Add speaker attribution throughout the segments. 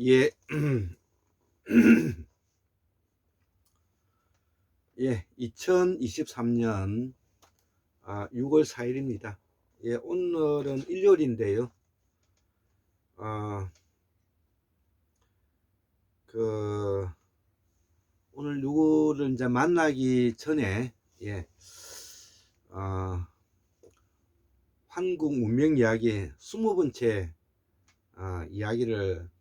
Speaker 1: 예, 예, 2023년 6월 4일입니다. 예, 오늘은 일요일인데요. 아, 그 오늘 누구를 이제 만나기 전에 예, 아, 한국 문명 이야기 20번째 이야기를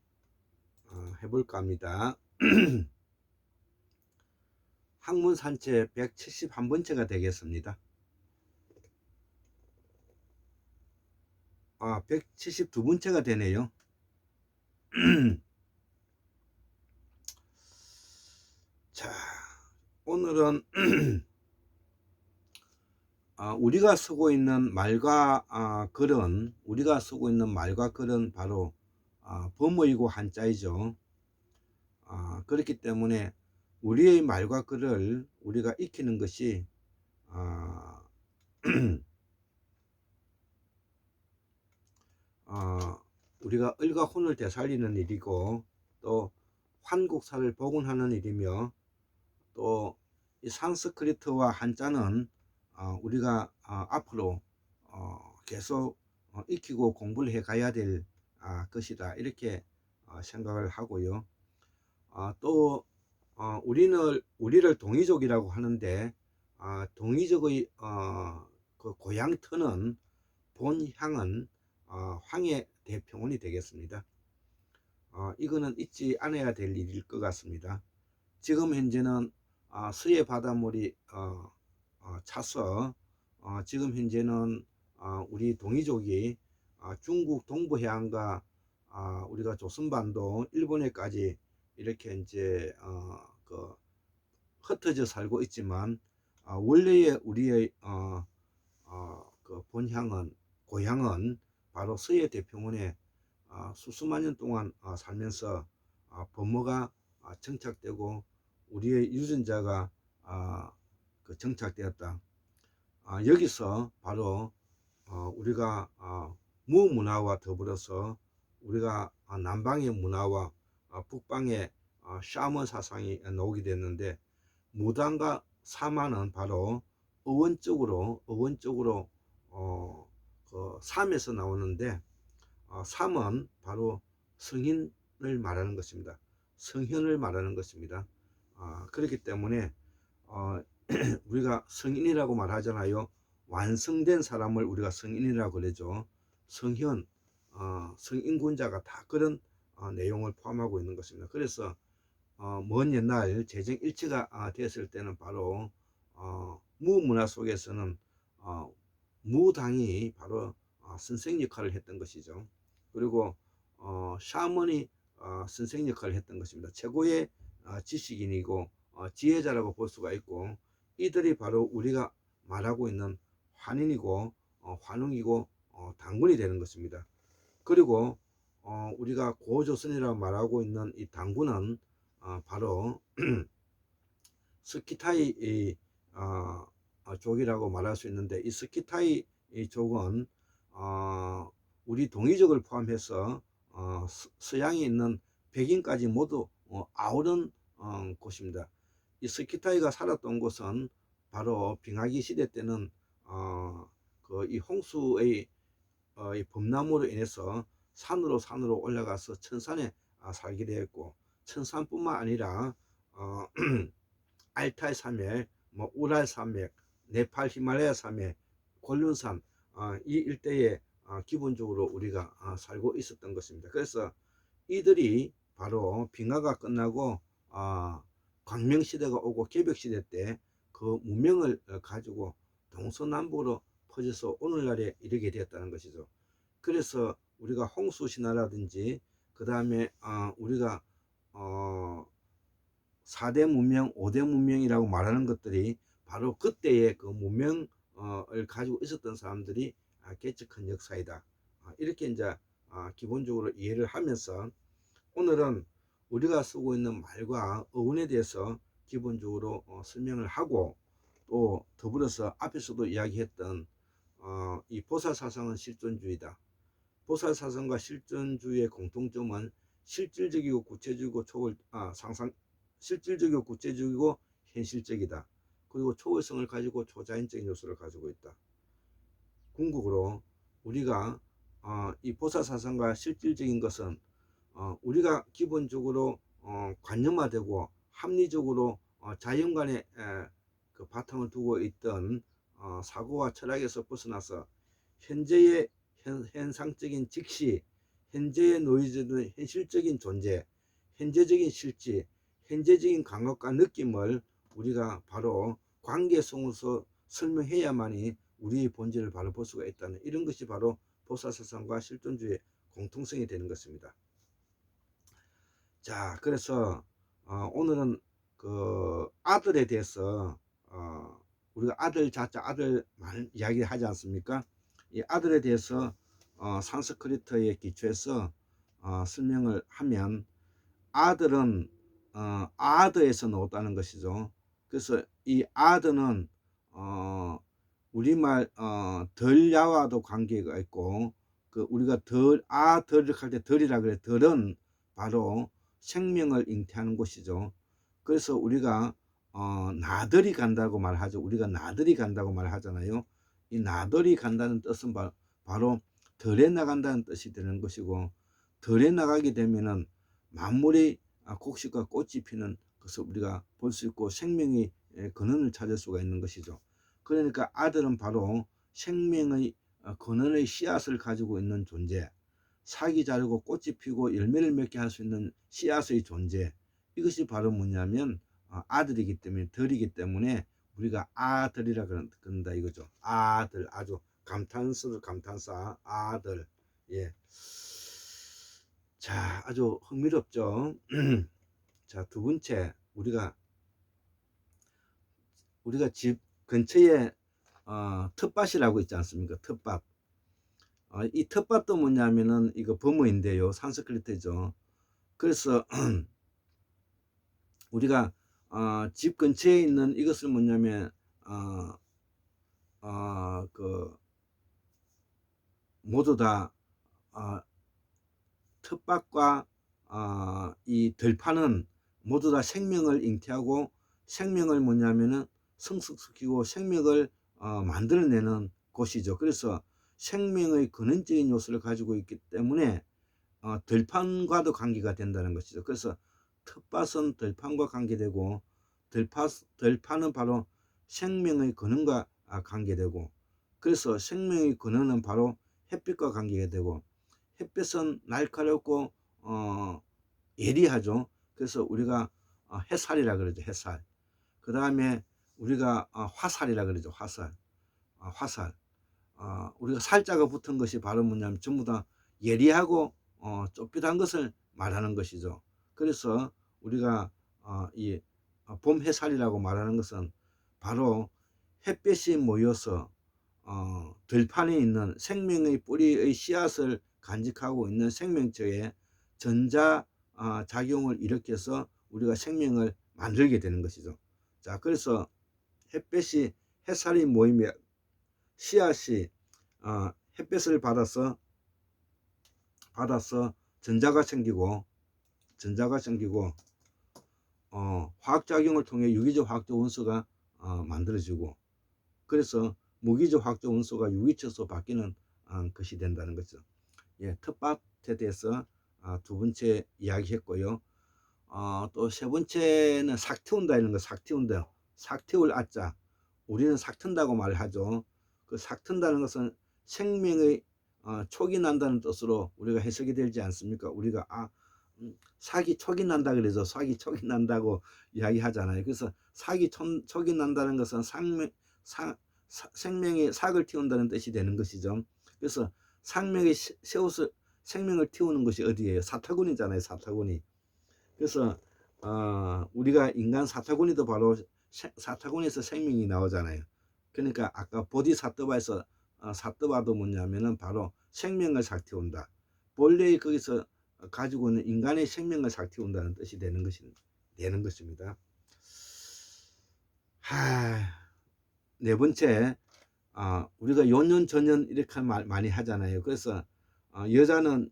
Speaker 1: 해볼까 합니다. 학문 산책 171번째가 되겠습니다. 172번째가 되네요. 자, 오늘은 우리가 쓰고 있는 말과 글은 바로 범어이고 한자이죠. 그렇기 때문에 우리의 말과 글을 우리가 익히는 것이 우리가 을과 혼을 되살리는 일이고, 또 한국사를 복원하는 일이며, 또 이 산스크리트와 한자는 우리가 앞으로 계속 익히고 공부를 해 가야 될 것이다, 이렇게 생각을 하고요. 또 우리를 동이족이라고 하는데, 동이족의 그 고향터는 본향은 황해 대평원이 되겠습니다. 이거는 잊지 않아야 될 일일 것 같습니다. 지금 현재는 서해 바닷물이 차서 지금 현재는 우리 동이족이 중국 동부해안과 우리가 조선반도 일본에까지 이렇게 이제 흩어져 살고 있지만, 원래의 우리의 그 본향은, 고향은 바로 서해 대평원에 수수만 년 동안 살면서 범어가 정착되고 우리의 유전자가 그 정착되었다. 여기서 바로 우리가 무문화와 더불어서 우리가 남방의 문화와 북방의 샤먼 사상이 나오게 됐는데, 무당과 사마는 바로 어원적으로 그 삼에서 나오는데, 삼은 바로 성인을 말하는 것입니다. 성현을 말하는 것입니다. 그렇기 때문에 우리가 성인이라고 말하잖아요. 완성된 사람을 우리가 성인이라고 그러죠. 성현, 성인군자가 다 그런 내용을 포함하고 있는 것입니다. 그래서 먼 옛날 재정일치가 됐을 때는 바로 무문화 속에서는 무당이 바로 선생 역할을 했던 것이죠. 그리고 샤먼이 선생 역할을 했던 것입니다. 최고의 지식인이고 지혜자라고 볼 수가 있고, 이들이 바로 우리가 말하고 있는 환인이고 환웅이고 당군이 되는 것입니다. 그리고 우리가 고조선이라고 말하고 있는 이 당군은 바로 스키타이 족이라고 말할 수 있는데, 이 스키타이 족은 우리 동이족을 포함해서 서양에 있는 백인까지 모두 아우른 곳입니다. 이 스키타이가 살았던 곳은 바로 빙하기 시대 때는 그 이 홍수의 이 범람으로 인해서 산으로 올라가서 천산에 살게 되었고, 천산뿐만 아니라 알타이 산맥, 뭐 우랄 산맥, 네팔 히말라야 산맥, 곤륜산, 이 일대에 기본적으로 우리가 살고 있었던 것입니다. 그래서 이들이 바로 빙하가 끝나고 광명시대가 오고 개벽시대 때 그 문명을 가지고 동서남북으로 퍼져서 오늘날에 이르게 되었다는 것이죠. 그래서 우리가 홍수신화라든지, 그 다음에 우리가 4대 문명, 5대 문명이라고 말하는 것들이 바로 그때의 그 문명을 가지고 있었던 사람들이 개척한 역사이다. 이렇게 이제 기본적으로 이해를 하면서, 오늘은 우리가 쓰고 있는 말과 어원에 대해서 기본적으로 설명을 하고, 또 더불어서 앞에서도 이야기했던 이 보살사상은 실존주의다. 보살사상과 실존주의의 공통점은 실질적이고 구체적이고 실질적이고 구체적이고 현실적이다. 그리고 초월성을 가지고 초자연적인 요소를 가지고 있다. 궁극으로 우리가 이 보살사상과 실질적인 것은 우리가 기본적으로 관념화되고 합리적으로 자연관의 그 바탕을 두고 있던 사고와 철학에서 벗어나서 현재의 현상적인 직시, 현재에 놓여지는 현실적인 존재, 현재적인 실지, 현재적인 감각과 느낌을 우리가 바로 관계성으로서 설명해야만이 우리의 본질을 바로 볼 수가 있다는, 이런 것이 바로 보살사상과 실존주의의 공통성이 되는 것입니다. 자, 그래서 오늘은 그 아들에 대해서 우리가 아들 자자 아들 많은 이야기 하지 않습니까? 이 아들에 대해서 산스크리트의 기초에서 설명을 하면, 아들은 아드에서 나왔다는 것이죠. 그래서 이 아드는 우리말 덜야와도 관계가 있고, 그 우리가 덜을 할 때 덜이라 그래. 덜은 바로 생명을 잉태하는 곳이죠. 그래서 우리가 나들이 간다고 말하죠. 우리가 나들이 간다고 말하잖아요. 이 나들이 간다는 뜻은 바로 덜에 나간다는 뜻이 되는 것이고, 덜에 나가게 되면은 만물이 곡식과 꽃이 피는 것을 우리가 볼 수 있고 생명의 근원을 찾을 수가 있는 것이죠. 그러니까 아들은 바로 생명의 근원의 씨앗을 가지고 있는 존재, 싹이 자르고 꽃이 피고 열매를 맺게 할 수 있는 씨앗의 존재, 이것이 바로 뭐냐면 아들이기 때문에, 덜이기 때문에 우리가 아들이라 그런다 이거죠. 아들, 아주 감탄사 아들. 예. 자, 아주 흥미롭죠. 자, 두 번째, 우리가 집 근처에 텃밭이라고 있지 않습니까? 텃밭. 이 텃밭도 뭐냐면은 이거 버무인데요. 산스크리트죠. 그래서 우리가 집 근처에 있는 이것을 뭐냐면 그 모두 다 텃밭과 이 들판은 모두 다 생명을 잉태하고, 생명을 뭐냐면은 성숙시키고 생명을 만들어내는 곳이죠. 그래서 생명의 근원적인 요소를 가지고 있기 때문에 들판과도 관계가 된다는 것이죠. 그래서 텃밭은 들판과 관계되고, 들판은 바로 생명의 근원과 관계되고, 그래서 생명의 근원은 바로 햇빛과 관계가 되고, 햇빛은 날카롭고 예리하죠. 그래서 우리가 햇살이라 그러죠. 햇살. 그 다음에 우리가 화살이라 그러죠. 화살. 화살. 우리가 살자가 붙은 것이 바로 뭐냐면 전부 다 예리하고 좁빗한 것을 말하는 것이죠. 그래서 우리가 이 봄 햇살이라고 말하는 것은 바로 햇빛이 모여서 들판에 있는 생명의 뿌리의 씨앗을 간직하고 있는 생명체에 전자 작용을 일으켜서 우리가 생명을 만들게 되는 것이죠. 자, 그래서 햇빛이 햇살이 모이면 씨앗이 햇빛을 받아서 전자가 생기고 화학작용을 통해 유기적 화학적 원소가 만들어지고, 그래서 무기적 화학적 원소가 유기체로 바뀌는 것이 된다는 거죠. 예, 텃밭에 대해서 두 번째 이야기했고요. 또 세 번째는 삭 틔운다 이런 거. 삭 틔운다. 삭 틔울 아자. 우리는 삭 튼다고 말하죠. 그 삭 튼다는 것은 생명의 촉이 난다는 뜻으로 우리가 해석이 되지 않습니까? 우리가 삭이 촉이 난다 그래서 삭이 촉이 난다고 이야기하잖아요. 그래서 삭이 촉이 난다는 것은 생명의 삭을 틔운다는 뜻이 되는 것이죠. 그래서 생명을 틔우는 것이 어디예요? 사타구니잖아요. 사타구니. 그래서 우리가 인간 사타구니도 바로 사타구니에서 생명이 나오잖아요. 그러니까 아까 보디사트바에서 사트바도 뭐냐면은 바로 생명을 삭틔운다. 본래 거기서 가지고 있는 인간의 생명을 삭틔운다는 뜻이 되는 것입니다. 네 번째, 우리가 요년 전년 이렇게 많이 하잖아요. 그래서 여자는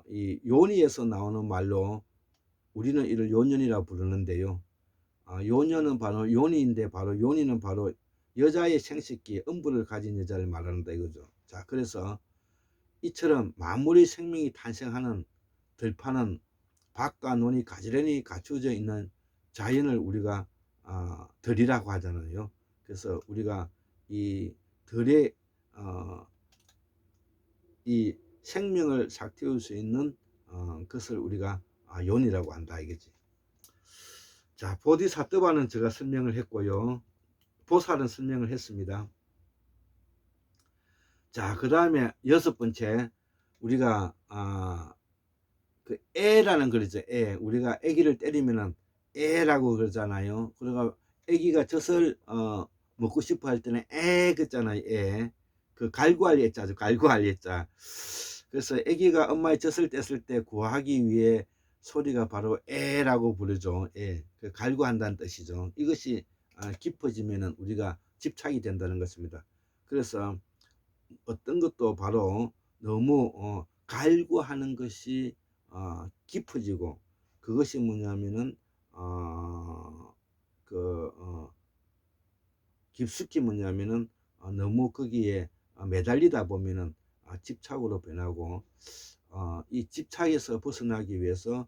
Speaker 1: 이 요니에서 나오는 말로 우리는 이를 요년이라 부르는데요. 요년은 바로 요니인데, 바로 요니는 바로 여자의 생식기, 음부를 가진 여자를 말한다 이거죠. 자, 그래서 이처럼 만물의 생명이 탄생하는 들판은 밭과 논이 가지런히 갖추어져 있는 자연을 우리가 들이라고 하잖아요. 그래서 우리가 이 들의 이 생명을 삭태울 수 있는 것을 우리가 요니라고 한다 이거지. 자, 보디사트바는 제가 설명을 했고요. 보살은 설명을 했습니다. 자, 그 다음에 6번째, 우리가 그 애라는 그러죠. 애. 우리가 애기를 때리면은 애라고 그러잖아요. 그러니까 애기가 젖을 먹고 싶어 할 때는 애 그잖아요. 애. 그 갈구할 예자죠. 갈구할 예자. 그래서 애기가 엄마의 젖을 뗐을 때 구하기 위해 소리가 바로 애라고 부르죠. 애. 그 갈구한다는 뜻이죠. 이것이 깊어지면은 우리가 집착이 된다는 것입니다. 그래서 어떤 것도 바로 너무 갈구하는 것이 깊어지고, 그것이 뭐냐면은 깊숙이 뭐냐면은 너무 거기에 매달리다 보면은 집착으로 변하고, 이 집착에서 벗어나기 위해서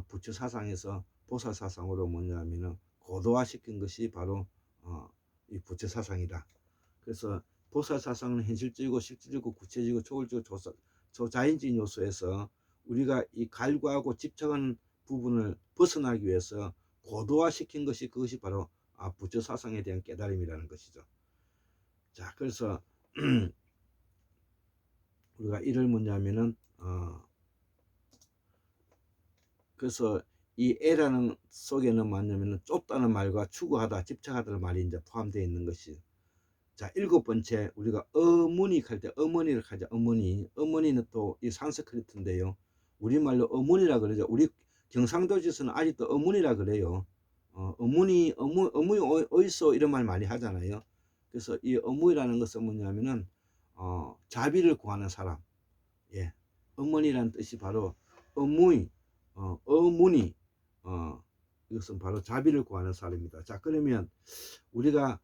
Speaker 1: 부처 사상에서 보살 사상으로 뭐냐면은 고도화시킨 것이 바로 이 부처 사상이다. 그래서 보살 사상은 현실적이고 실질적이고 구체적이고 초월적이고 초자연적인 요소에서 우리가 이 갈구하고 집착하는 부분을 벗어나기 위해서 고도화시킨 것이, 그것이 바로 부처 사상에 대한 깨달음이라는 것이죠. 자, 그래서 우리가 이를 뭐냐면은 그래서 이 애라는 속에는 뭐냐면은 좁다는 말과 추구하다, 집착하다는 말이 이제 포함되어 있는 것이. 자, 7번째, 우리가 어머니 할 때 어머니를 하자. 어머니는 또 이 산스크리트인데요. 우리말로 어머니라 그러죠. 우리 경상도지에서는 아직도 어머니라 그래요. 어머니 어디서 이런 말 많이 하잖아요. 그래서 이 어머니라는 것은 뭐냐면은 자비를 구하는 사람. 예, 어머니라는 뜻이 바로 어머니, 어머니, 이것은 바로 자비를 구하는 사람입니다. 자, 그러면 우리가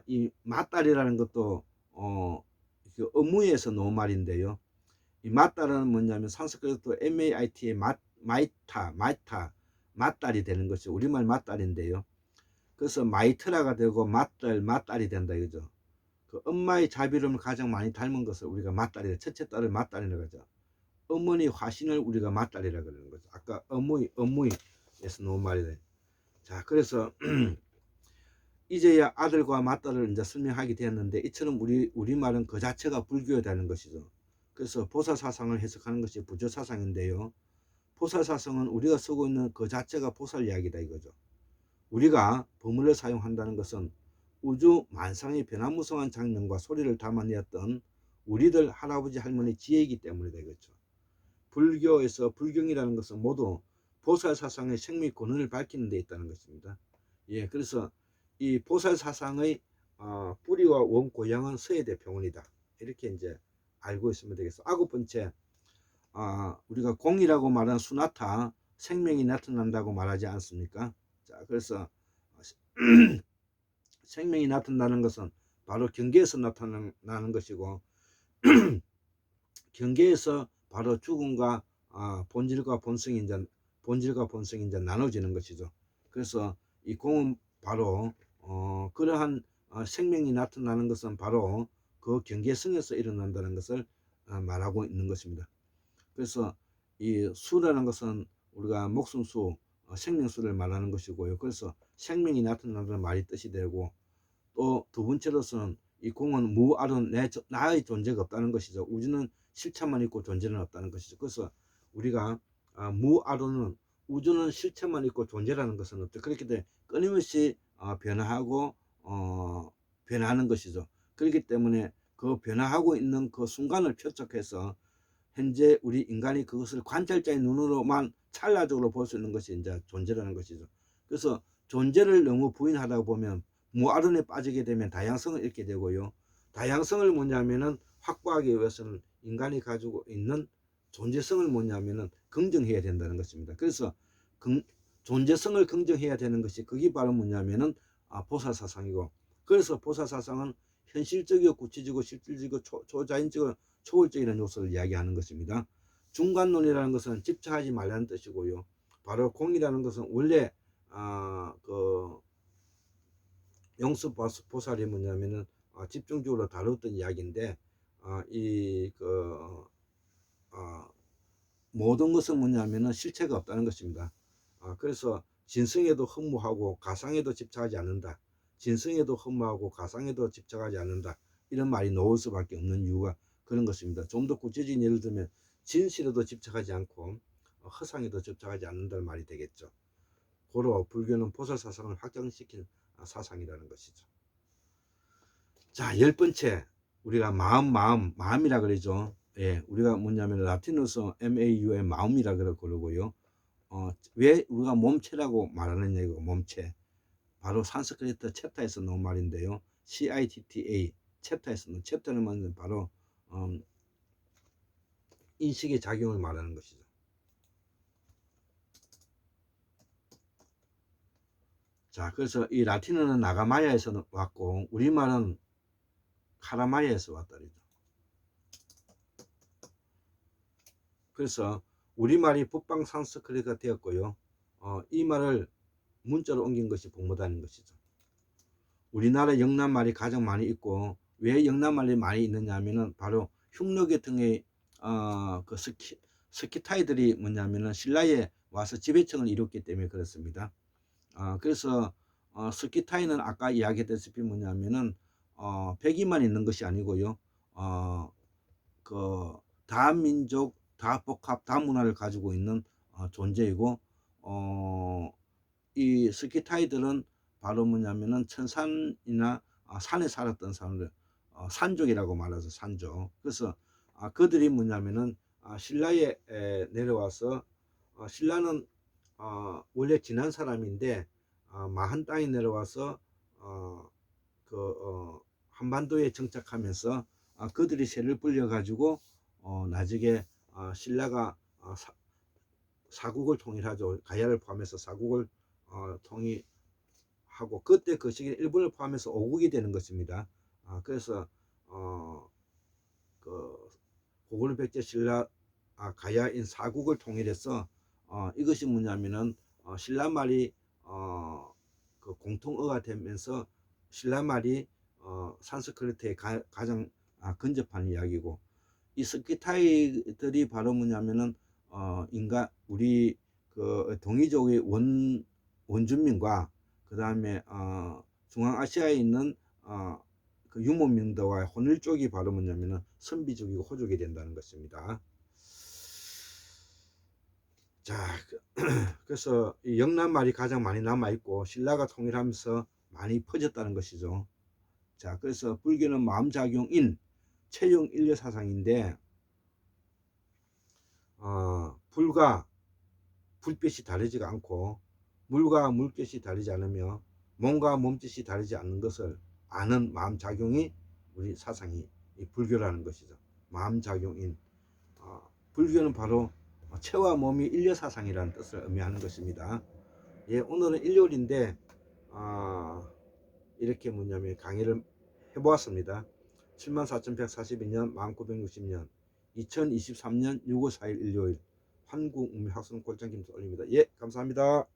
Speaker 1: 이 맞달이라는 것도 그 어무에서 놓은 말인데요. 이 맞달은 뭐냐면 산스크리트도 MAIT의 마이타, 맞달이 되는 것이 우리말 맞달인데요. 그래서 마이트라가 되고 맞달이 된다 이거죠. 그 엄마의 자비름을 가장 많이 닮은 것을 우리가 맞달이라, 첫째 딸을 맞달이라고 하죠. 어머니 화신을 우리가 맞달이라 그러는 거죠. 아까 어머니에서 놓은 말이래. 자, 그래서 이제야 아들과 맞딸을 이제 설명하게 되었는데, 이처럼 우리말은 그 자체가 불교에 되는 것이죠. 그래서 보살사상을 해석하는 것이 부처사상인데요. 보살사상은 우리가 쓰고 있는 그 자체가 보살 이야기다 이거죠. 우리가 법문을 사용한다는 것은 우주 만상의 변화무성한 장면과 소리를 담아내었던 우리들 할아버지 할머니 지혜이기 때문에 되겠죠. 불교에서 불경이라는 것은 모두 보살사상의 생미 근원을 밝히는 데 있다는 것입니다. 예, 그래서 이 보살사상의 뿌리와 원고향은 서해대평원이다. 이렇게 이제 알고 있으면 되겠어. 9번째, 우리가 공이라고 말하는 수나타, 생명이 나타난다고 말하지 않습니까? 자, 그래서 생명이 나타나는 것은 바로 경계에서 나타나는 것이고, 경계에서 바로 죽음과 본질과 본성이 이제 나눠지는 것이죠. 그래서 이 공은 바로 그러한 생명이 나타나는 것은 바로 그 경계성에서 일어난다는 것을 말하고 있는 것입니다. 그래서 이 수라는 것은 우리가 목숨수, 생명수를 말하는 것이고요. 그래서 생명이 나타난다는 말이 뜻이 되고, 또 두 번째로서는 이 공은 무아른 나의 존재가 없다는 것이죠. 우주는 실체만 있고 존재는 없다는 것이죠. 그래서 우리가 무아른은, 우주는 실체만 있고 존재라는 것은 없죠. 그렇기 때문에 끊임없이 변화하고 변하는 것이죠. 그렇기 때문에 그 변화하고 있는 그 순간을 표적해서 현재 우리 인간이 그것을 관찰자의 눈으로만 찰나적으로 볼 수 있는 것이 이제 존재라는 것이죠. 그래서 존재를 너무 부인하다 보면 무아른에 빠지게 되면 다양성을 잃게 되고요. 다양성을 뭐냐면은 확보하기 위해서는 인간이 가지고 있는 존재성을 뭐냐면은 긍정해야 된다는 것입니다. 그래서 존재성을 긍정해야 되는 것이 그게 바로 뭐냐면은 보살사상이고, 그래서 보살사상은 현실적이고 구체적이고 실질적이고 초자연적이고 초월적이라는 요소를 이야기하는 것입니다. 중간론이라는 것은 집착하지 말라는 뜻이고요. 바로 공이라는 것은 원래 그 용수보살이 뭐냐면은 집중적으로 다뤘던 이야기인데, 이그 모든 것은 뭐냐면은 실체가 없다는 것입니다. 그래서 진성에도 허무하고 가상에도 집착하지 않는다. 진성에도 허무하고 가상에도 집착하지 않는다. 이런 말이 나올 수밖에 없는 이유가 그런 것입니다. 좀 더 구체적인 예를 들면 진실에도 집착하지 않고 허상에도 집착하지 않는다는 말이 되겠죠. 고로 불교는 보살사상을 확장시킨 사상이라는 것이죠. 자, 10번째, 우리가 마음이라 그러죠. 예, 우리가 뭐냐면 라틴어서 MAU의 마음이라 그러고요. 왜 우리가 몸체라고 말하는 얘기고, 몸체. 바로 산스크리트 챕타에서 나온 말인데요. CITTA, 챕타에서 나온, 챕타는 뭐냐면 바로 인식의 작용을 말하는 것이죠. 자, 그래서 이 라틴어는 나가마야에서 왔고, 우리말은 카라마야에서 왔다리죠. 그래서 우리말이 북방 산스크리트가 되었고요. 이 말을 문자로 옮긴 것이 복무다는 것이죠. 우리나라 영남말이 가장 많이 있고, 왜 영남말이 많이 있느냐 하면은 바로 흉노계통의 그 스키타이들이 뭐냐면은 신라에 와서 지배층을 이뤘기 때문에 그렇습니다. 그래서 스키타이는 아까 이야기했다시피 뭐냐면은 백인만 있는 것이 아니고요. 그 다민족, 다복합, 다문화를 가지고 있는 존재이고, 이 스키타이들은 바로 뭐냐면은 천산이나 산에 살았던 사람들, 산족이라고 말해서 산족. 그래서 그들이 뭐냐면은 신라에 내려와서, 신라는 원래 지난 사람인데 마한 땅에 내려와서 한반도에 정착하면서 그들이 세를 불려 가지고 나중에 신라가 사국을 통일하죠. 가야를 포함해서 사국을 통일하고, 그때 그 시기에 일본을 포함해서 5국이 되는 것입니다. 그래서 그 고구려백제 신라 가야인 사국을 통일해서 이것이 뭐냐면은 신라말이 그 공통어가 되면서 신라말이 산스크리트에 가장 근접한 이야기고, 이 스키타이들이 바로 뭐냐면은 우리 그 동이족의 원주민과 그 다음에 중앙아시아에 있는 그 유목민들과의 혼일족이 바로 뭐냐면은 선비족이고 호족이 된다는 것입니다. 자, 그래서 이 영남말이 가장 많이 남아 있고 신라가 통일하면서 많이 퍼졌다는 것이죠. 자, 그래서 불교는 마음작용인 체용 인려 사상인데, 불과 불빛이 다르지가 않고 물과 물빛이 다르지 않으며 몸과 몸짓이 다르지 않는 것을 아는 마음작용이 우리 사상이 이 불교라는 것이죠. 마음작용인. 불교는 바로 체와 몸이 인려사상이라는 뜻을 의미하는 것입니다. 예, 오늘은 일요일인데 이렇게 뭐냐면 강의를 해보았습니다. 74,142년 1960년 2023년 6월 4일 일요일 환궁 학습 골장 김수 올립니다. 예, 감사합니다.